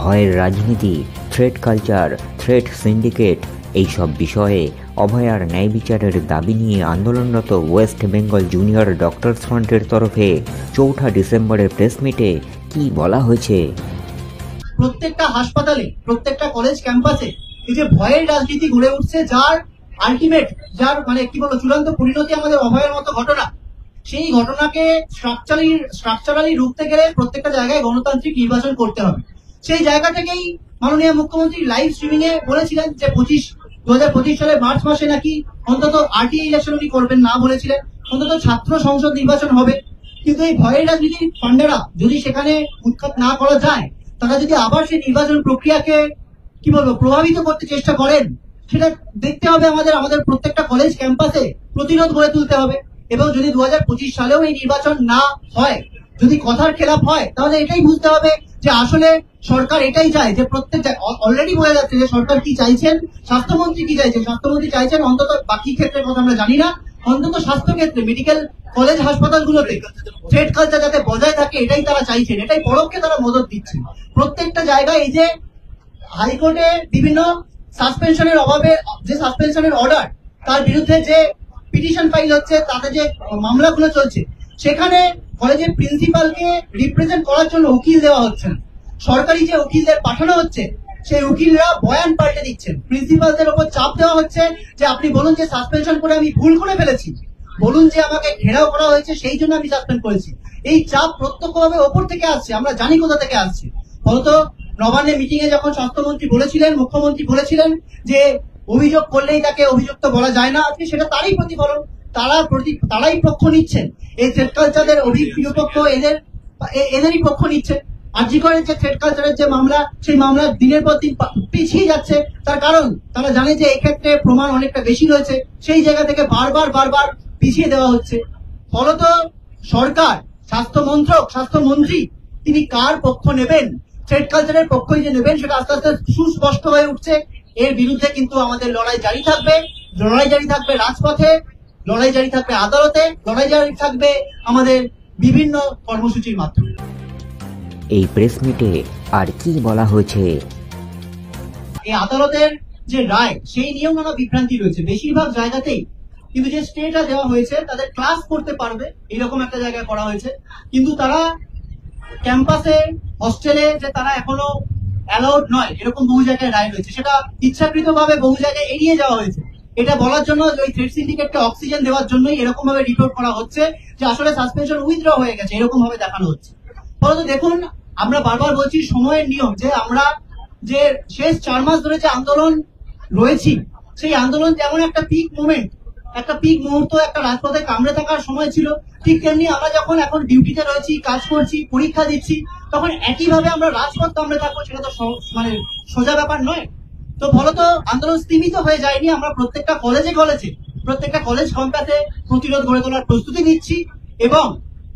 ভয়ের রাজনীতি, threat culture, threat syndicate এইসব বিষয়ে অভয়ার ন্যায় বিচারের দাবি নিয়ে আন্দোলনরত ওয়েস্ট বেঙ্গল জুনিয়র ডক্টরস ফ্রন্টের তরফে 4 ডিসেম্বরের প্রেস মিটে কি বলা হয়েছে। প্রত্যেকটা হাসপাতালে, প্রত্যেকটা কলেজ ক্যাম্পাসে এই যে ভয়ের রাজনীতি গড়ে উঠছে, যার আলটিমেট, যার কি বলবো, চূড়ান্ত পরিণতি আমাদের অভয়ের মতো ঘটনা। সেই ঘটনাকে স্ট্রাকচারালি রুখতে গেলে প্রত্যেকটা জায়গায় গণতান্ত্রিক নির্বাচন করতে হবে। সেই জায়গা থেকেই মাননীয় মুখ্যমন্ত্রী লাইভ স্ট্রিমিং এ বলেছিলেন যে 2025 সালের মার্চ মাসে নাকি অন্তত আরটিআই ইলেকশন উনি করবেন না, বলেছিলেন অন্তত ছাত্র সংসদ নির্বাচন হবে। কিন্তু এই ভয়ের রাজনীতির ফান্ডারা যদি সেখানে উৎখাত না করা যায়, তারা যদি আবার সেই নির্বাচন প্রক্রিয়াকে প্রভাবিত করতে চেষ্টা করেন, সেটা দেখতে হবে আমাদের প্রত্যেকটা কলেজ ক্যাম্পাসে প্রতিরোধ গড়ে তুলতে হবে। এবং যদি 2025 সালেও এই নির্বাচন না হয়, যদি কথার খেলাপ হয়, তাহলে এটাই বুঝতে হবে যে আসলে সরকার এটাই চায়, যে অলরেডি বোঝা যাচ্ছে যে সরকার কি চাইছেন, স্বাস্থ্যমন্ত্রী কি চাইছেন। স্বাস্থ্যমন্ত্রী চাইছেন অন্তত, বাকি ক্ষেত্রের কথা আমরা জানি না, অন্তত স্বাস্থ্য ক্ষেত্রে মেডিকেল কলেজ হাসপাতালগুলোতে থ্রেট কালচার যাতে বজায় থাকে, এটাই তারা চাইছেন, এটাই পরোক্ষে তারা মদত দিচ্ছেন। প্রত্যেকটা জায়গায় এই যে হাইকোর্টে বিভিন্ন সাসপেনশনের অভাবে, যে সাসপেনশনের অর্ডার, তার বিরুদ্ধে যে পিটিশন ফাইল হচ্ছে, তাতে যে মামলাগুলো চলছে, সেখানে কলেজের প্রিন্সিপালকে রিপ্রেজেন্ট করার জন্য উকিল দেওয়া হচ্ছে না। সরকারি যে উকিলদের পাঠানো হচ্ছে, সেই উকিলরা বয়ান পাল্টে দিচ্ছেন। প্রিন্সিপালদের উপর চাপ দেওয়া হচ্ছে যে আপনি বলুন যে সাসপেনশন করে আমি ভুল করে ফেলেছি, বলুন যে আমাকে ঘেরাও করা হয়েছে, সেই জন্য আমি সাসপেন্ড করেছি। এই চাপ প্রত্যক্ষভাবে ওপর থেকে আসছে, আমরা জানি কোথা থেকে আসছে। ফলত নবান্নে মিটিং এ যখন স্বাস্থ্যমন্ত্রী বলেছিলেন, মুখ্যমন্ত্রী বলেছিলেন যে অভিযোগ করলেই তাকে অভিযুক্ত বলা যায় না, আজকে সেটা তারই প্রতিফলন। তারাই পক্ষ নিচ্ছেন, এই থ্রেট কালচারের বিপক্ষ, এদেরই পক্ষ নিচ্ছেন। আরজি করের যে থ্রেট কালচারের যে মামলা, সেই মামলা দিনের পর দিন পিছিয়ে যাচ্ছে। তার কারণ তারা জানে যে এক্ষেত্রে প্রমাণ অনেকটা বেশি রয়েছে, সেই জায়গা থেকে বারবার পিছিয়ে দেওয়া হচ্ছে। ফলত সরকার, স্বাস্থ্যমন্ত্রী তিনি কার পক্ষ নেবেন, থ্রেট কালচারের পক্ষই যে নেবেন, সেটা আস্তে আস্তে সুস্পষ্ট হয়ে উঠছে। এর বিরুদ্ধে কিন্তু আমাদের লড়াই জারি থাকবে, রাজপথে, লড়াই জারি থাকবে আদালতে, লড়াই জারি থাকবে আমাদের বিভিন্ন কর্মসূচির মাধ্যমে। এই প্রেস মিটে আর কি বলা হয়েছে? এই আদালতের যে রায়, সেই নিয়েও নানা বিভ্রান্তি রয়েছে। বেশিরভাগ জায়গাতেই কিন্তু যে স্টেটা দেওয়া হয়েছে, তাদের ক্লাস করতে পারবে এরকম একটা জায়গায় করা হয়েছে, কিন্তু তারা ক্যাম্পাসে, হস্টেলে যে তারা এখনো অ্যালাউড নয়, এরকম বহু জায়গায় রায় রয়েছে। সেটা ইচ্ছাকৃতভাবে বহু জায়গায় এড়িয়ে যাওয়া হয়েছে। এটা বলার জন্য ওই থ্রেট সিন্ডিকেটকে অক্সিজেন দেওয়ার জন্যই এরকম ভাবে রিপোর্ট করা হচ্ছে যে আসলে সাসপেনশন উইথড্র হয়ে গেছে, এরকম ভাবে দেখানো হচ্ছে। ফলত দেখুন, আমরা বারবার বলছি সময়ের নিয়ম, যে আমরা যে শেষ 4 মাস ধরে যে আন্দোলন রয়েছি, সেই আন্দোলন যেমন একটা পিক মুহূর্ত, একটা রাজপথে কামড়ে থাকার সময় ছিল, ঠিক তেমনি আমরা যখন এখন ডিউটিতে রয়েছি, কাজ করছি, পরীক্ষা দিচ্ছি, তখন একইভাবে আমরা রাজপথ কামড়ে থাকবো, সেটা তো সোজা ব্যাপার নয়। তো ফলত আন্দোলন স্তীমিত হয়ে যায়নি। আমরা প্রত্যেকটা কলেজে, প্রত্যেকটা কলেজ ক্যাম্পাসে প্রতিরোধ গড়ে তোলার প্রস্তুতি নিচ্ছি, এবং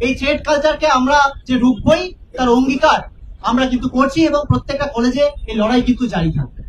এই থ্রেট কালচারকে আমরা যে রুখবই, তার অঙ্গীকার আমরা কিন্তু করছি, এবং প্রত্যেকটা কলেজে এই লড়াই কিন্তু জারি থাকবে।